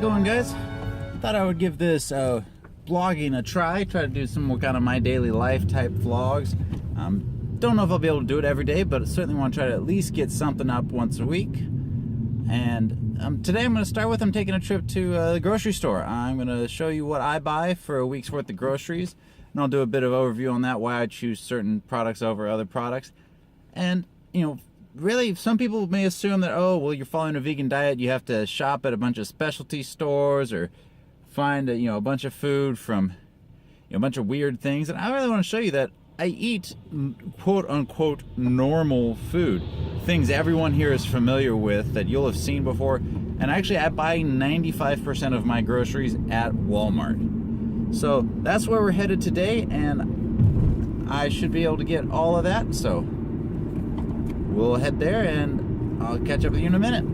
going, guys? Thought I would give this vlogging a try to do some more kind of my daily life type vlogs. Don't know if I'll be able to do it every day, but I certainly want to try to at least get something up once a week. And today I'm going to start with, I'm taking a trip to the grocery store. I'm going to show you what I buy for a week's worth of groceries, and I'll do a bit of overview on that, why I choose certain products over other products. And, you know, really, some people may assume that, oh, well, you're following a vegan diet, you have to shop at a bunch of specialty stores or find a bunch of food from a bunch of weird things. And I really want to show you that I eat quote-unquote normal food, things everyone here is familiar with that you'll have seen before. And actually, I buy 95% of my groceries at Walmart. So that's where we're headed today, and I should be able to get all of that. So we'll head there, and I'll catch up with you in a minute.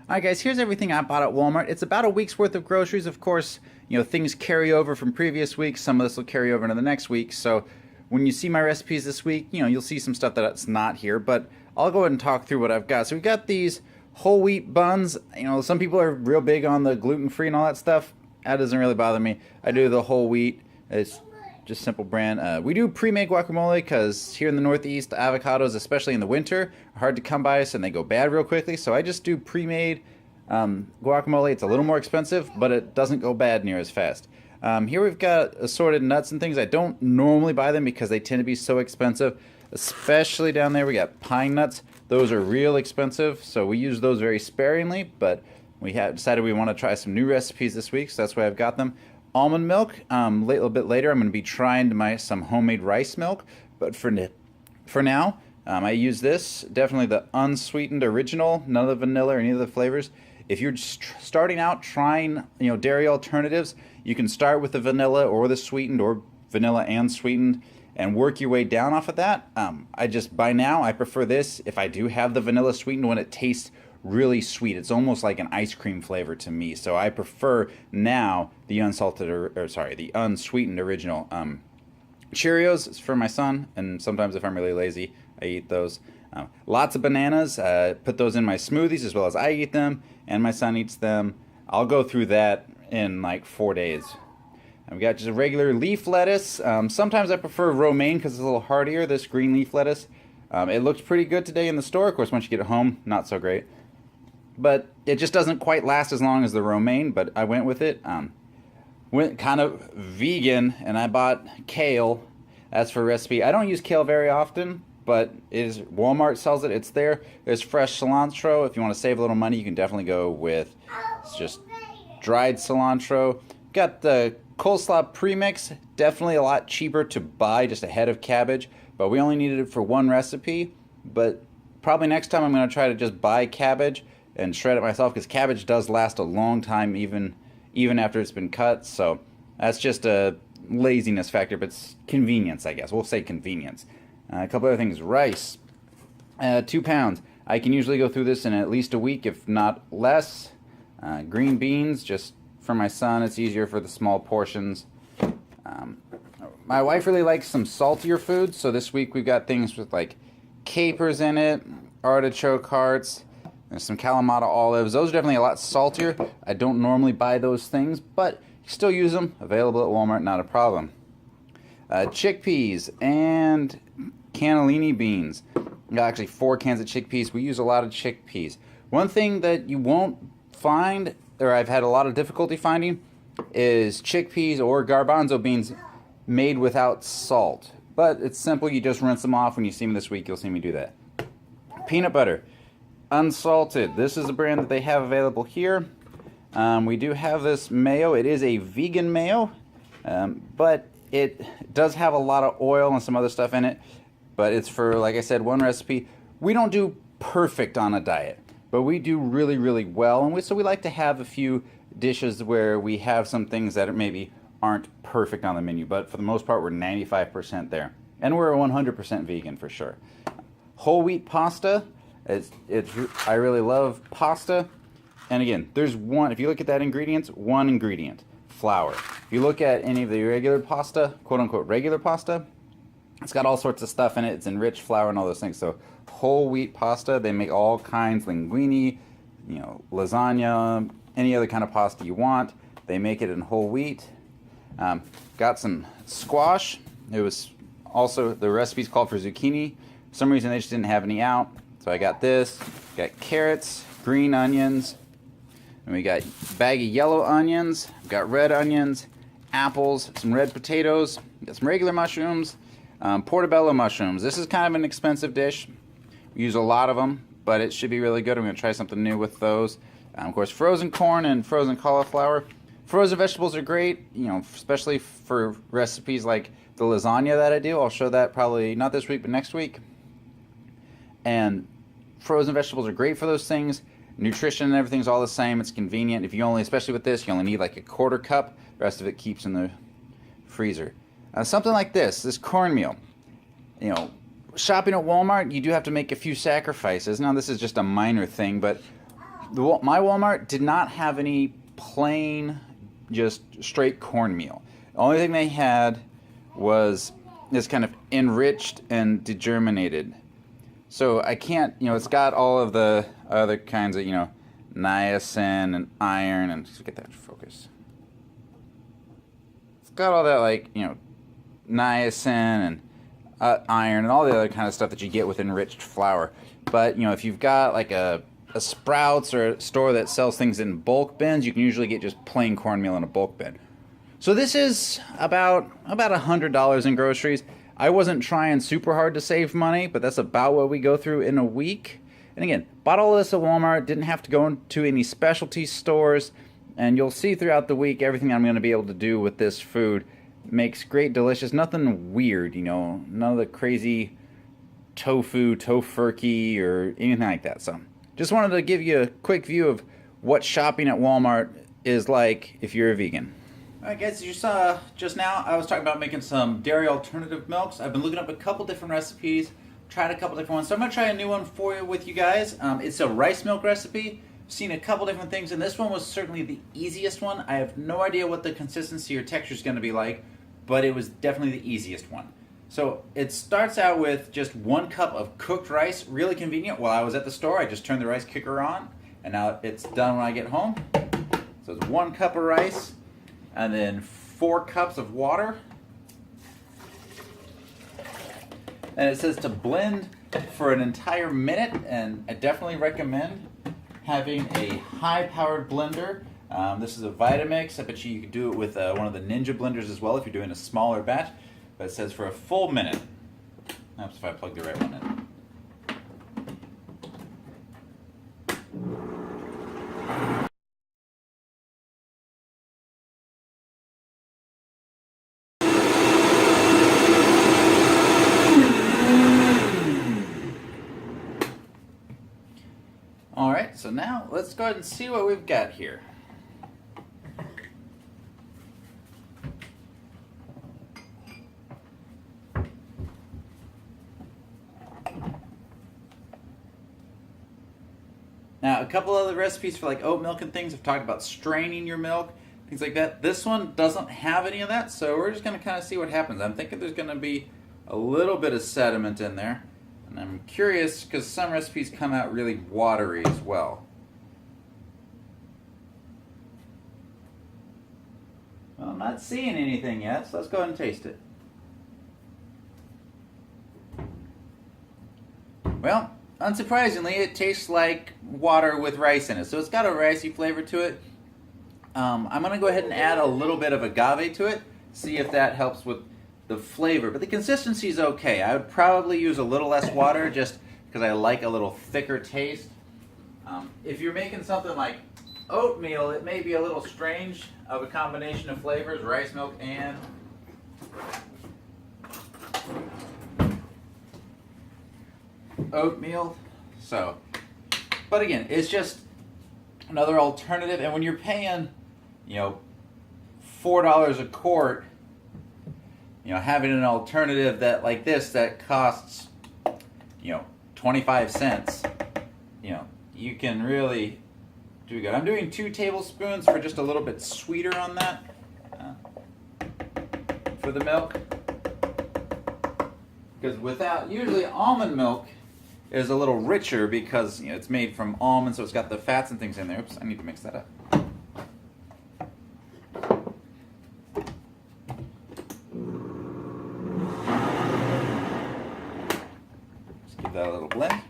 Alright guys, here's everything I bought at Walmart. It's about a week's worth of groceries. Of course, things carry over from previous weeks. Some of this will carry over into the next week. So when you see my recipes this week, you'll see some stuff that's not here. But I'll go ahead and talk through what I've got. So we got these whole wheat buns. Some people are real big on the gluten-free and all that stuff. That doesn't really bother me. I do the whole wheat. It's just simple brand. We do pre-made guacamole because here in the Northeast, avocados, especially in the winter, are hard to come by, and they go bad real quickly. So I just do pre-made guacamole. It's a little more expensive, but it doesn't go bad near as fast. Here we've got assorted nuts and things. I don't normally buy them because they tend to be so expensive, especially down there. We got pine nuts. Those are real expensive, so we use those very sparingly, but we have decided we want to try some new recipes this week, so that's why I've got them. Almond milk. A little bit later, I'm going to be trying some homemade rice milk. But for now, I use this. Definitely the unsweetened original. None of the vanilla or any of the flavors. If you're starting out trying, dairy alternatives, you can start with the vanilla or the sweetened or vanilla and sweetened, and work your way down off of that. By now, I prefer this. If I do have the vanilla sweetened one, it tastes really sweet. It's almost like an ice cream flavor to me. So I prefer now the unsalted the unsweetened original. Cheerios is for my son, and sometimes if I'm really lazy, I eat those. Lots of bananas. Put those in my smoothies as well as I eat them, and my son eats them. I'll go through that in like 4 days. I've got just a regular leaf lettuce. Sometimes I prefer romaine because it's a little hardier, this green leaf lettuce. It looks pretty good today in the store. Of course, once you get it home, not so great. But it just doesn't quite last as long as the romaine, but I went with it. Went kind of vegan, and I bought kale. That's for a recipe. I don't use kale very often, but Walmart sells it. It's there. There's fresh cilantro. If you want to save a little money, you can definitely go with just dried cilantro. Got the coleslaw premix. Definitely a lot cheaper to buy, just a head of cabbage, but we only needed it for one recipe. But probably next time I'm going to try to just buy cabbage and shred it myself, because cabbage does last a long time even after it's been cut. So that's just a laziness factor, but it's convenience, I guess. We'll say convenience. A couple other things. Rice, 2 pounds. I can usually go through this in at least a week, if not less. Green beans, just for my son. It's easier for the small portions. My wife really likes some saltier foods, so this week we've got things with like capers in it, artichoke hearts, and some Kalamata olives. Those are definitely a lot saltier. I don't normally buy those things, but you still use them. Available at Walmart, not a problem. Chickpeas and cannellini beans. I got actually 4 cans of chickpeas. We use a lot of chickpeas. One thing that you won't find, or I've had a lot of difficulty finding, is chickpeas or garbanzo beans made without salt. But it's simple. You just rinse them off. When you see me this week, you'll see me do that. Peanut butter. Unsalted. This is a brand that they have available here. We do have this mayo. It is a vegan mayo, but it does have a lot of oil and some other stuff in it. but it's for, like I said, one recipe. We don't do perfect on a diet, but we do really, really well, and so we like to have a few dishes where we have some things that maybe aren't perfect on the menu, but for the most part, we're 95% there. And we're 100% vegan for sure. Whole wheat pasta, I really love pasta. And again, there's one, if you look at that ingredients, one ingredient, flour. If you look at any of the regular pasta, quote unquote regular pasta, it's got all sorts of stuff in it. It's enriched flour and all those things. So whole wheat pasta, they make all kinds, linguine, lasagna, any other kind of pasta you want. They make it in whole wheat. Got some squash. It was also, the recipe's called for zucchini. For some reason they just didn't have any out. So I got this. Got carrots, green onions, and we got baggy yellow onions. We've got red onions, apples, some red potatoes. We got some regular mushrooms, portobello mushrooms. This is kind of an expensive dish. We use a lot of them, but it should be really good. I'm going to try something new with those. Of course, frozen corn and frozen cauliflower. Frozen vegetables are great, especially for recipes like the lasagna that I do. I'll show that probably not this week, but next week. And frozen vegetables are great for those things. Nutrition and everything's all the same. It's convenient. If you only, especially with this, you only need like a quarter cup. The rest of it keeps in the freezer. Something like this cornmeal. Shopping at Walmart, you do have to make a few sacrifices. Now, this is just a minor thing, but my Walmart did not have any plain, just straight cornmeal. The only thing they had was this kind of enriched and degerminated. So I can't, it's got all of the other kinds of, niacin and iron, and just get that to focus. It's got all that, like, niacin and iron and all the other kind of stuff that you get with enriched flour. But, if you've got like a Sprouts or a store that sells things in bulk bins, you can usually get just plain cornmeal in a bulk bin. So this is about $100 in groceries. I wasn't trying super hard to save money, but that's about what we go through in a week. And again, bought all this at Walmart, didn't have to go into any specialty stores, and you'll see throughout the week everything I'm going to be able to do with this food makes great, delicious, nothing weird, none of the crazy tofu, tofurkey, or anything like that. So just wanted to give you a quick view of what shopping at Walmart is like if you're a vegan. Alright guys, as you saw just now, I was talking about making some dairy alternative milks. I've been looking up a couple different recipes, tried a couple different ones, so I'm going to try a new one for you with you guys. It's a rice milk recipe. I've seen a couple different things, and this one was certainly the easiest one. I have no idea what the consistency or texture is going to be like, but it was definitely the easiest one. So it starts out with just 1 cup of cooked rice, really convenient. While I was at the store, I just turned the rice cooker on, and now it's done when I get home. So it's 1 cup of rice, and then 4 cups of water. And it says to blend for an entire minute, and I definitely recommend having a high-powered blender. This is a Vitamix. I bet you could do it with one of the Ninja blenders as well if you're doing a smaller batch. But it says for a full minute. That's if I plug the right one in. Alright, so now let's go ahead and see what we've got here. Now, a couple other recipes for like oat milk and things have talked about straining your milk, things like that. This one doesn't have any of that, so we're just going to kind of see what happens. I'm thinking there's going to be a little bit of sediment in there, and I'm curious because some recipes come out really watery as well. Well, I'm not seeing anything yet, so let's go ahead and taste it. Well, unsurprisingly, it tastes like water with rice in it. So it's got a ricey flavor to it. I'm going to go ahead and add a little bit of agave to it, see if that helps with the flavor. But the consistency is okay. I would probably use a little less water just because I like a little thicker taste. If you're making something like oatmeal, it may be a little strange of a combination of flavors, rice milk and oatmeal. So, but again, it's just another alternative. And when you're paying, you know, $4 a quart, you know, having an alternative that like this that costs, you know, 25 cents, you know, you can really do good. I'm doing 2 tablespoons for just a little bit sweeter on that for the milk. Because without, usually almond milk is a little richer because, you know, it's made from almonds, so it's got the fats and things in there. Oops, I need to mix that up. Just give that a little blend.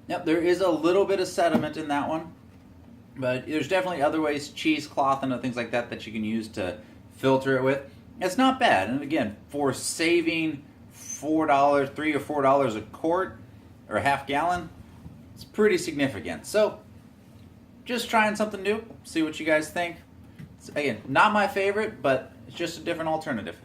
Yep, there is a little bit of sediment in that one, but there's definitely other ways, cheesecloth and things like that, that you can use to filter it with. It's not bad, and again, for saving $4, $3 or $4 a quart or a half gallon, it's pretty significant. So, just trying something new, see what you guys think. It's, again, not my favorite, but it's just a different alternative.